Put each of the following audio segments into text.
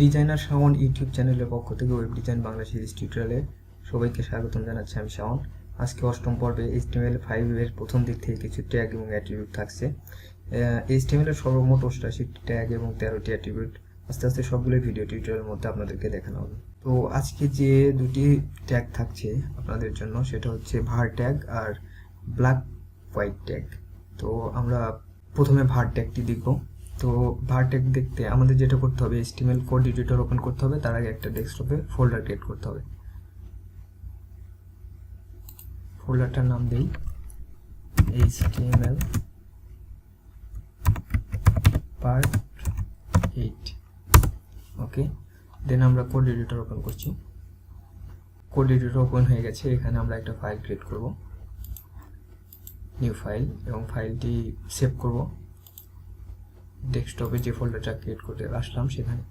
Designer Shaon YouTube চ্যানেলের পক্ষ থেকে ওয়েব ডিজাইন বাংলা সিরিজ টিউটোরিয়ালে সবাইকে স্বাগতম জানাচ্ছি। আমি শাওন। আজকে অষ্টম পর্বে HTML5 এর প্রথম দিক থেকে কিছু ট্যাগ এবং অ্যাট্রিবিউট থাকছে। HTML এর সর্বমোট 88টি ট্যাগ এবং 13টি অ্যাট্রিবিউট আস্তে আস্তে সবগুলো ভিডিও টিউটোরিয়ালের মধ্যে আপনাদেরকে দেখানো হবে। তো আজকে যে দুটি ট্যাগ থাকছে আপনাদের জন্য সেটা হচ্ছে var ট্যাগ আর ব্ল্যাক হোয়াইট ট্যাগ। তো আমরা প্রথমে var ট্যাগটি দেখব। তো var ট্যাগ দেখতে আমাদের যেটা করতে হবে, HTML কোড এডিটর ওপেন করতে হবে, তার আগে একটা ডেস্কটপে ফোল্ডার ক্রিয়েট করতে হবে। ফোল্ডারটার নাম দেই HTML part 8। ওকে, দেন আমরা কোড এডিটর ওপেন করছি। কোড এডিটর ওপেন হয়ে গেছে। এখানে আমরা একটা ফাইল ক্রিয়েট করব, নিউ ফাইল, এবং ফাইলটি সেভ করব ডেস্কটপে যে ফোল্ডারটা ক্রিয়েট করে আসলাম সেখানে।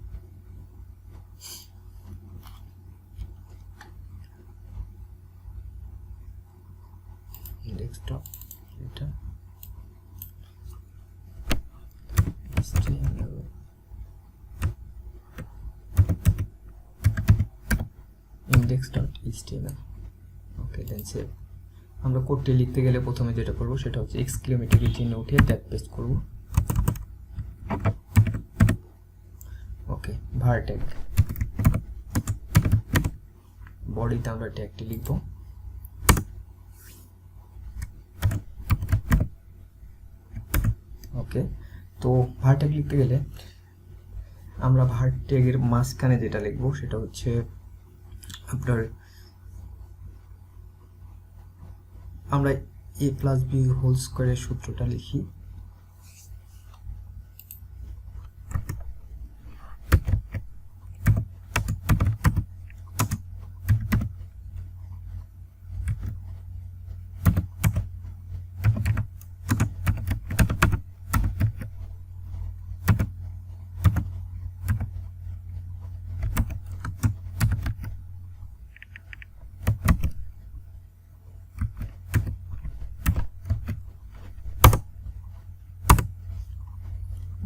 ডেস্কটপ এটা index.html। ওকে, দেন সেভ। আমরা কোডটি লিখতে গেলে প্রথমে যেটা করব সেটা হচ্ছে এক্সক্লেমেটরি চিহ্ন উঠিয়ে ট্যাগ পেস্ট করব। ওকে, var ট্যাগ, বডিতে আমরা ট্যাগটি লিখব। ওকে, তো var ট্যাগ লিখতে গেলে আমরা var ট্যাগের মাঝখানে যেটা লিখব সেটা হচ্ছে আপনার, আমরা a+b হোল স্কয়ারের সূত্রটা লিখি।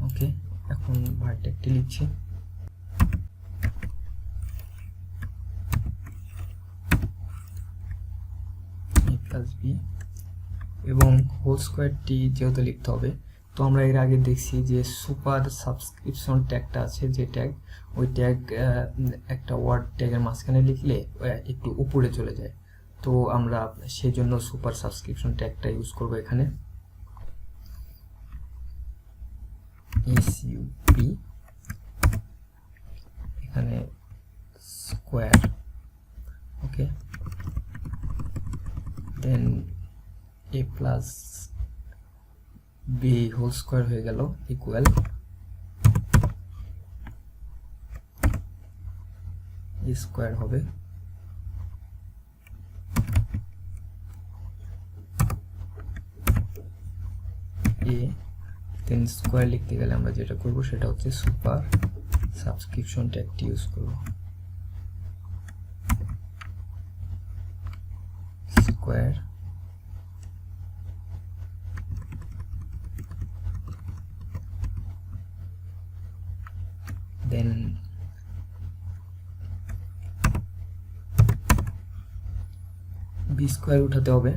ওকে, এখন var ট্যাগটি লিখছি। a+b এবং হোল স্কয়ারটি যেহেতু লিখতে হবে, তো আমরা এর আগে দেখছি যে সুপার সাবস্ক্রিপশন ট্যাগটা আছে, যে ট্যাগ, ওই ট্যাগ একটা ওয়ার্ড ট্যাগের মাঝখানে লিখলে একটু উপরে চলে যায়। তো আমরা সেই জন্য সুপার সাবস্ক্রিপশন ট্যাগটা ইউজ করব এখানে। SUP, এখানে স্কোয়ার। ওকে, দেন a+b হোল স্কোয়ার হয়ে গেল ইকুয়াল a স্কোয়ার হবে। a দেন স্কোয়ার লিখতে গেলে আমরা যেটা করব সেটা হচ্ছে সুপার সাবস্ক্রিপশন ট্যাগটি ইউজ করব। স্কোয়ার দেন b স্কোয়ার উঠাতে হবে।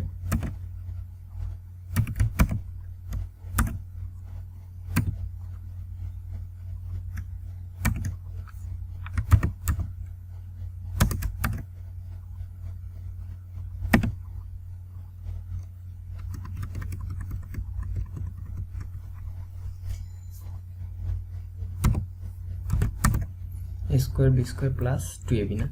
a square b square plus 2ab, না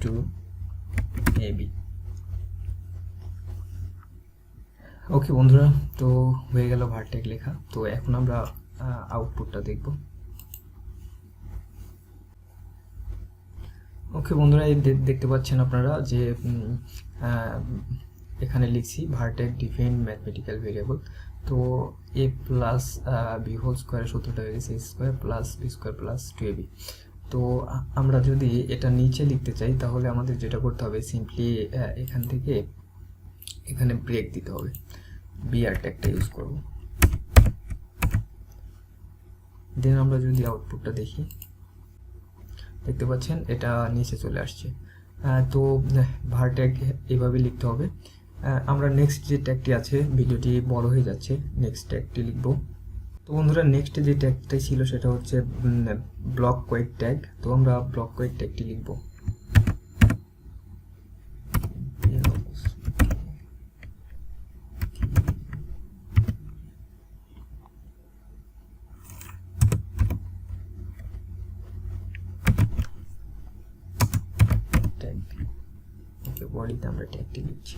2ab। ওকে বন্ধুরা, তো হয়ে গেল var ট্যাগ লেখা। তো এখন আমরা আউটপুটটা দেখব। ওকে বন্ধুরা, এই দেখতে পাচ্ছেন আপনারা যে এখানে লিখছি var tag define mathematical variable. তো a+b হোল স্কয়ারের সূত্রটা হয়ে গেছে a square plus b square plus 2ab। তো আমরা যদি এটা নিচে লিখতে চাই তাহলে আমাদের যেটা করতে হবে, সিম্পলি এখান থেকে এখানে ব্রেক দিতে হবে, br ট্যাগটা ইউজ করব। দেন আমরা যদি আউটপুটটা দেখি, দেখতে পাচ্ছেন এটা নিচে চলে আসছে। তো var ট্যাগ এভাবে লিখতে হবে। আমরা নেক্সট যে ট্যাগটি আছে, ভিডিওটি বড় হয়ে যাচ্ছে, নেক্সট ট্যাগটি লিখব। তো বন্ধুরা নেক্সট যে ট্যাগটাই ছিল সেটা হচ্ছে ব্লক কোয়েট ট্যাগ। তো আমরা ব্লক কোয়েট ট্যাগটি লিখব। ট্যাগ ওকে, বডিতে আমরা ট্যাগটি লিখছি।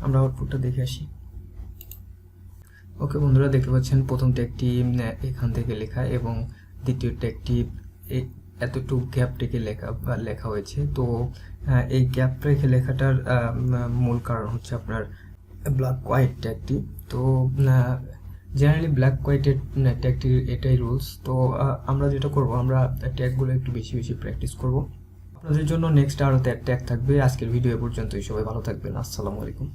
আমরা আউটপুটটা দেখে আসি। ওকে বন্ধুরা, দেখতে পাচ্ছেন প্রথম ট্যাগটি এখান থেকে লেখা এবং দ্বিতীয় ট্যাগটি এতটুকু গ্যাপ রেখে লেখা হয়েছে। তো এই গ্যাপ রেখে লেখাটার মূল কারণ হচ্ছে আপনার ব্ল্যাক হোয়াইট ট্যাগটি। তো জেনারেলি ব্ল্যাক হোয়াইটের ট্যাগটির এটাই রুলস। তো আমরা যেটা করব, আমরা ট্যাগগুলো একটু বেশি বেশি প্র্যাকটিস করব। আপনাদের জন্য নেক্সট আরও ট্যাগ থাকবে। আজকের ভিডিও এ পর্যন্তই। সবাই ভালো থাকবেন। আসসালামু আলাইকুম।